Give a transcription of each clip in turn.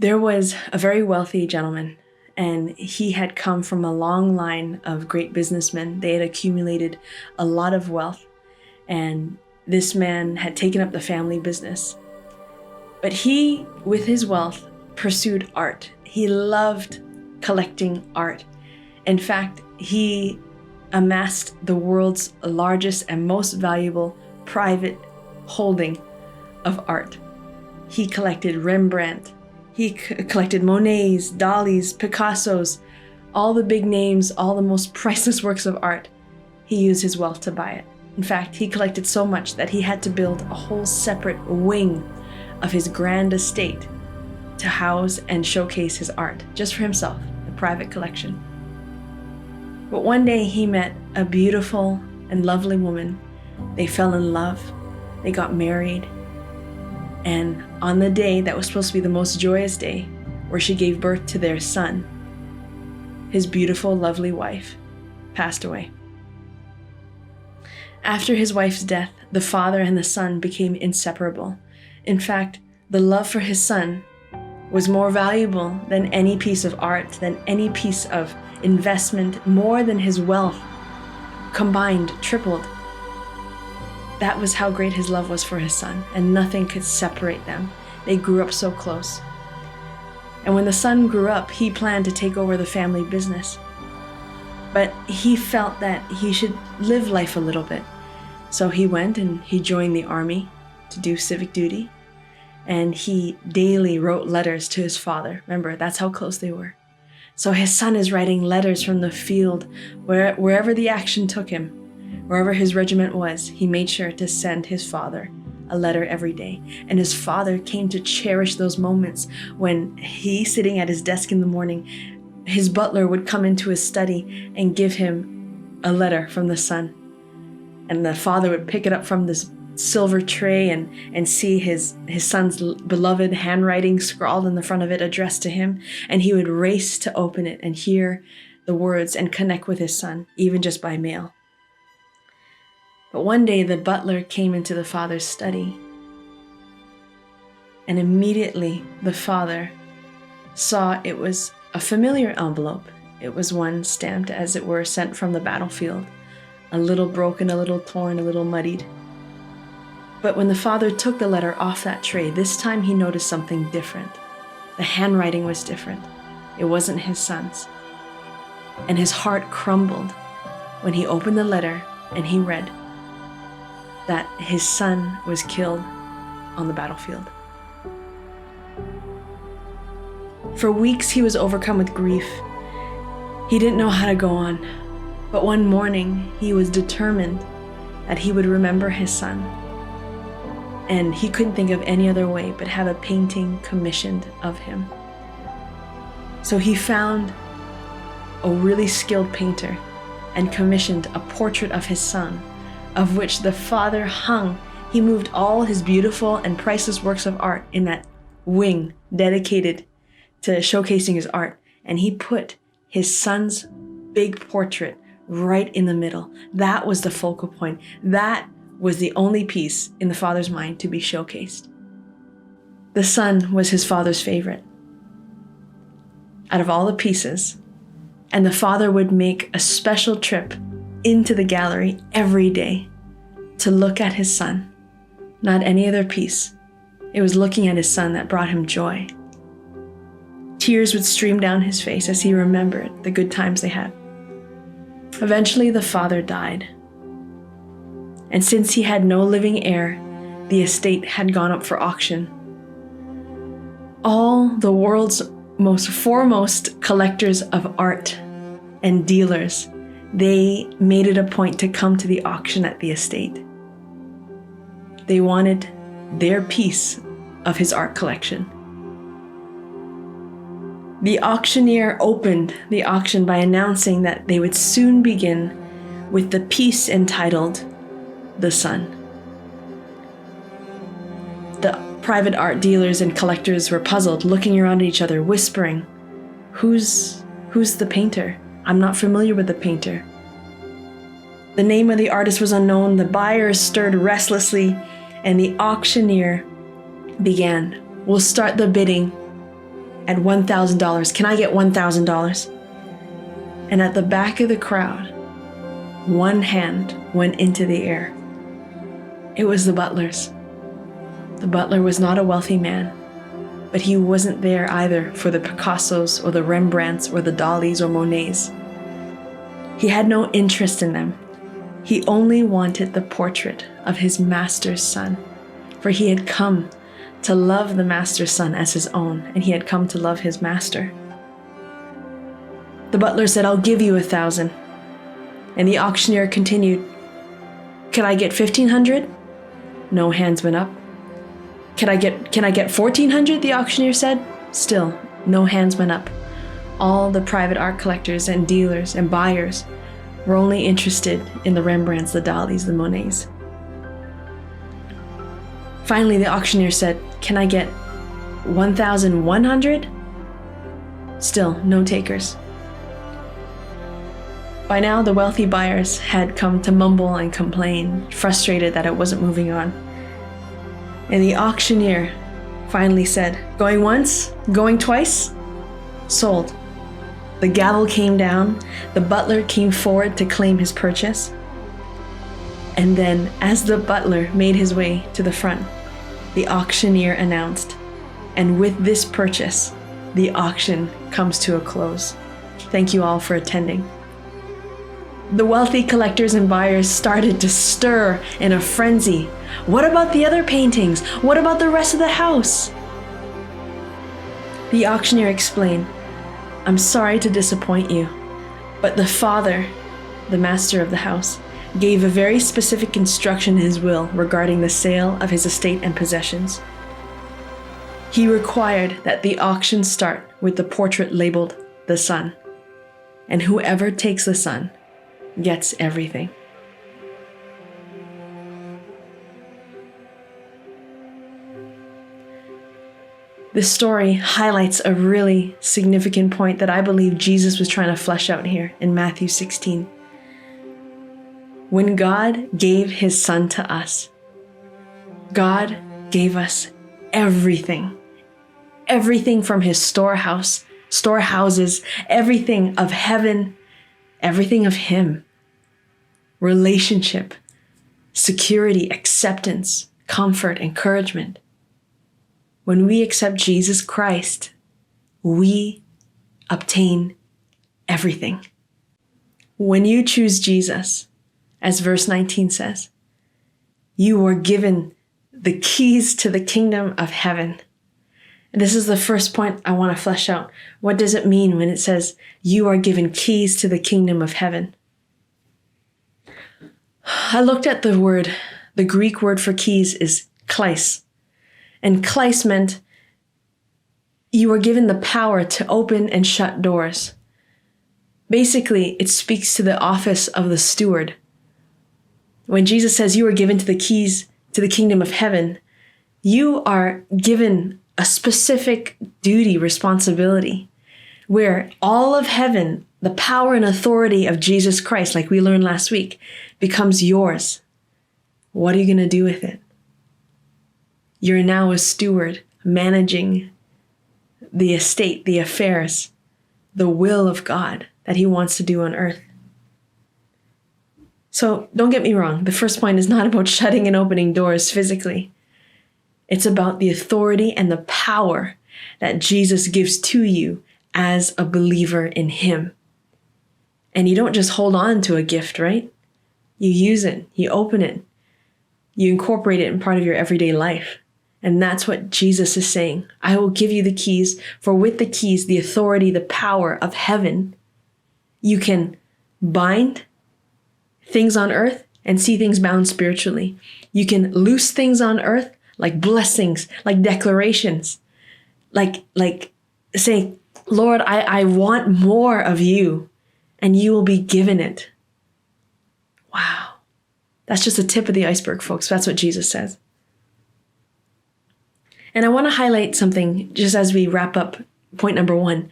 There was a very wealthy gentleman, and he had come from a long line of great businessmen. They had accumulated a lot of wealth, and this man had taken up the family business. But he, with his wealth, pursued art. He loved collecting art. In fact, he amassed the world's largest and most valuable private holding of art. He collected Rembrandt. He collected Monets, Dalis, Picassos, all the big names, all the most priceless works of art. He used his wealth to buy it. In fact, he collected so much that he had to build a whole separate wing of his grand estate to house and showcase his art, just for himself, a private collection. But one day he met a beautiful and lovely woman. They fell in love. They got married. And on the day that was supposed to be the most joyous day, where she gave birth to their son, his beautiful, lovely wife passed away. After his wife's death, the father and the son became inseparable. In fact, the love for his son was more valuable than any piece of art, than any piece of investment, more than his wealth combined, tripled. That was how great his love was for his son, and nothing could separate them. They grew up so close. And when the son grew up, he planned to take over the family business. But he felt that he should live life a little bit. So he went and he joined the army to do civic duty. And he daily wrote letters to his father. Remember, that's how close they were. So his son is writing letters from the field, wherever the action took him, wherever his regiment was. He made sure to send his father a letter every day. And his father came to cherish those moments when he, sitting at his desk in the morning, his butler would come into his study and give him a letter from the son. And the father would pick it up from this silver tray and see his son's beloved handwriting scrawled in the front of it, addressed to him. And he would race to open it and hear the words and connect with his son, even just by mail. But one day the butler came into the father's study, and immediately the father saw it was a familiar envelope. It was one stamped, as it were, sent from the battlefield, a little broken, a little torn, a little muddied. But when the father took the letter off that tray, this time he noticed something different. The handwriting was different. It wasn't his son's. And his heart crumbled when he opened the letter and he read that his son was killed on the battlefield. For weeks he was overcome with grief. He didn't know how to go on. But one morning he was determined that he would remember his son. And he couldn't think of any other way but have a painting commissioned of him. So he found a really skilled painter and commissioned a portrait of his son, of which the father hung. He moved all his beautiful and priceless works of art in that wing dedicated to showcasing his art. And he put his son's big portrait right in the middle. That was the focal point. That was the only piece in the father's mind to be showcased. The son was his father's favorite out of all the pieces, and the father would make a special trip into the gallery every day to look at his son, not any other piece. It was looking at his son that brought him joy. Tears would stream down his face as he remembered the good times they had. Eventually, the father died. And since he had no living heir, the estate had gone up for auction. All the world's most foremost collectors of art and dealers, they made it a point to come to the auction at the estate. They wanted their piece of his art collection. The auctioneer opened the auction by announcing that they would soon begin with the piece entitled The Son. The private art dealers and collectors were puzzled, looking around at each other, whispering, Who's the painter? I'm not familiar with the painter. The name of the artist was unknown. The buyers stirred restlessly, and the auctioneer began. We'll start the bidding at $1,000. Can I get $1,000? And at the back of the crowd, one hand went into the air. It was the butler's. The butler was not a wealthy man, but he wasn't there either for the Picassos or the Rembrandts or the Dalis or Monets. He had no interest in them. He only wanted the portrait of his master's son, for he had come to love the master's son as his own, and he had come to love his master. The butler said, "I'll give you 1,000. And the auctioneer continued, "Could I get 1,500? No hands went up. Can I get 1,400? The auctioneer said. Still, no hands went up. All the private art collectors and dealers and buyers were only interested in the Rembrandts, the Dalis, the Monets. Finally, the auctioneer said, "Can I get 1,100? Still, no takers. By now, the wealthy buyers had come to mumble and complain, frustrated that it wasn't moving on. And the auctioneer finally said, "Going once? Going twice? Sold." The gavel came down. The butler came forward to claim his purchase. And then, as the butler made his way to the front, the auctioneer announced, "And with this purchase, the auction comes to a close. Thank you all for attending." The wealthy collectors and buyers started to stir in a frenzy. What about the other paintings? What about the rest of the house? The auctioneer explained, "I'm sorry to disappoint you, but the father, the master of the house, gave a very specific instruction in his will regarding the sale of his estate and possessions. He required that the auction start with the portrait labeled the son, and whoever takes the son gets everything." This story highlights a really significant point that I believe Jesus was trying to flesh out here in Matthew 16. When God gave his son to us, God gave us everything. Everything from his storehouses, everything of heaven, everything of him. Relationship, security, acceptance, comfort, encouragement. When we accept Jesus Christ, we obtain everything. When you choose Jesus, as verse 19 says, you are given the keys to the kingdom of heaven. And this is the first point I want to flesh out. What does it mean when it says you are given keys to the kingdom of heaven? I looked at the Greek word for keys is kleis. And kleis meant you are given the power to open and shut doors. Basically, it speaks to the office of the steward. When Jesus says you are given to the keys to the kingdom of heaven, you are given a specific duty, responsibility, where all of heaven, the power and authority of Jesus Christ, like we learned last week, becomes yours. What are you going to do with it? You're now a steward managing the estate, the affairs, the will of God that he wants to do on earth. So don't get me wrong. The first point is not about shutting and opening doors physically. It's about the authority and the power that Jesus gives to you as a believer in him. And you don't just hold on to a gift, right? You use it, you open it, you incorporate it in part of your everyday life. And that's what Jesus is saying. I will give you the keys, for with the keys, the authority, the power of heaven, you can bind things on earth and see things bound spiritually. You can loose things on earth like blessings, like declarations, like saying, Lord, I want more of you, and you will be given it. Wow. That's just the tip of the iceberg, folks. That's what Jesus says. And I want to highlight something just as we wrap up point number 1.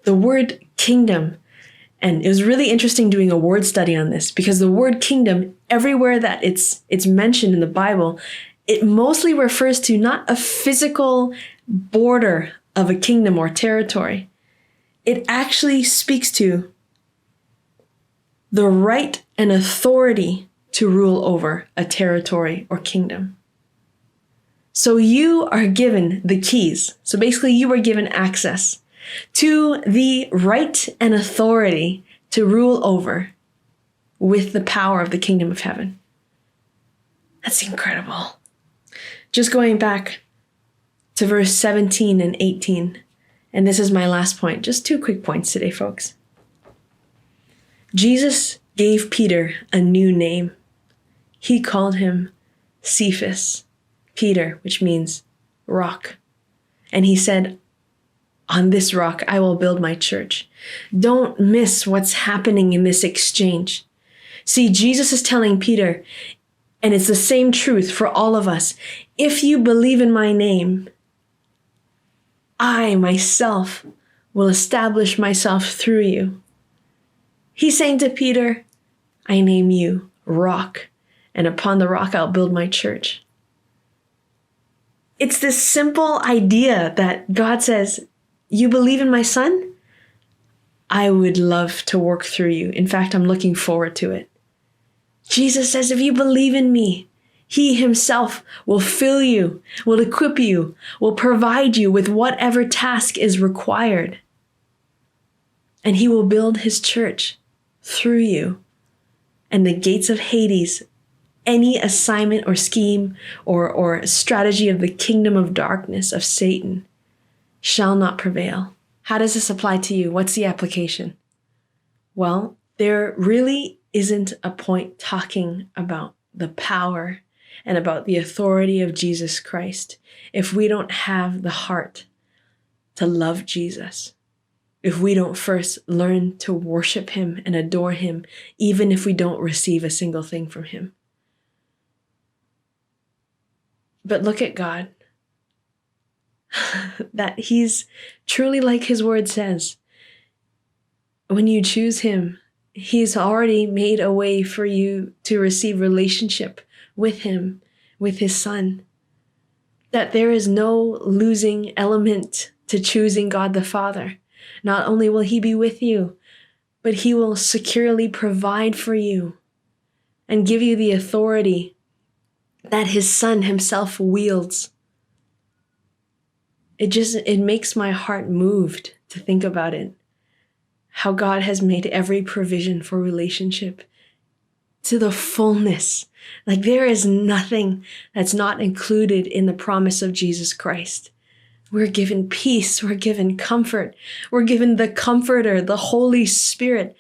The word kingdom. And it was really interesting doing a word study on this, because the word kingdom, everywhere that it's mentioned in the Bible, it mostly refers to not a physical border of a kingdom or territory. It actually speaks to the right and authority to rule over a territory or kingdom. So you are given the keys. So basically you were given access to the right and authority to rule over with the power of the kingdom of heaven. That's incredible. Just going back to verse 17 and 18, and this is my last point. Just 2 quick points today, folks. Jesus gave Peter a new name. He called him Cephas, Peter, which means rock. And he said, on this rock, I will build my church. Don't miss what's happening in this exchange. See, Jesus is telling Peter, and it's the same truth for all of us. If you believe in my name, I myself will establish myself through you. He's saying to Peter, I name you rock, and upon the rock I'll build my church. It's this simple idea that God says, you believe in my son? I would love to work through you. In fact, I'm looking forward to it. Jesus says, if you believe in me, he himself will fill you, will equip you, will provide you with whatever task is required. And he will build his church through you. And the gates of Hades, any assignment or scheme or strategy of the kingdom of darkness of Satan shall not prevail. How does this apply to you? What's the application? Well, there really isn't a point talking about the power and about the authority of Jesus Christ if we don't have the heart to love Jesus. If we don't first learn to worship him and adore him, even if we don't receive a single thing from him. But look at God. That he's truly like his word says. When you choose him, he's already made a way for you to receive relationship with him, with his son. That there is no losing element to choosing God the Father. Not only will he be with you, but he will securely provide for you and give you the authority that his son himself wields. It makes my heart moved to think about it. How God has made every provision for relationship to the fullness. Like there is nothing that's not included in the promise of Jesus Christ. We're given peace. We're given comfort. We're given the Comforter, the Holy Spirit.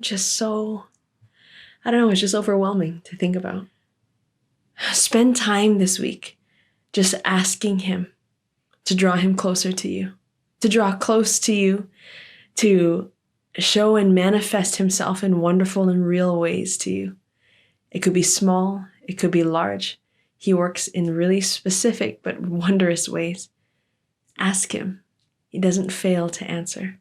Just so, I don't know, it's just overwhelming to think about. Spend time this week just asking him to draw him closer to you, to draw close to you, to show and manifest himself in wonderful and real ways to you. It could be small, it could be large. He works in really specific but wondrous ways. Ask him. He doesn't fail to answer.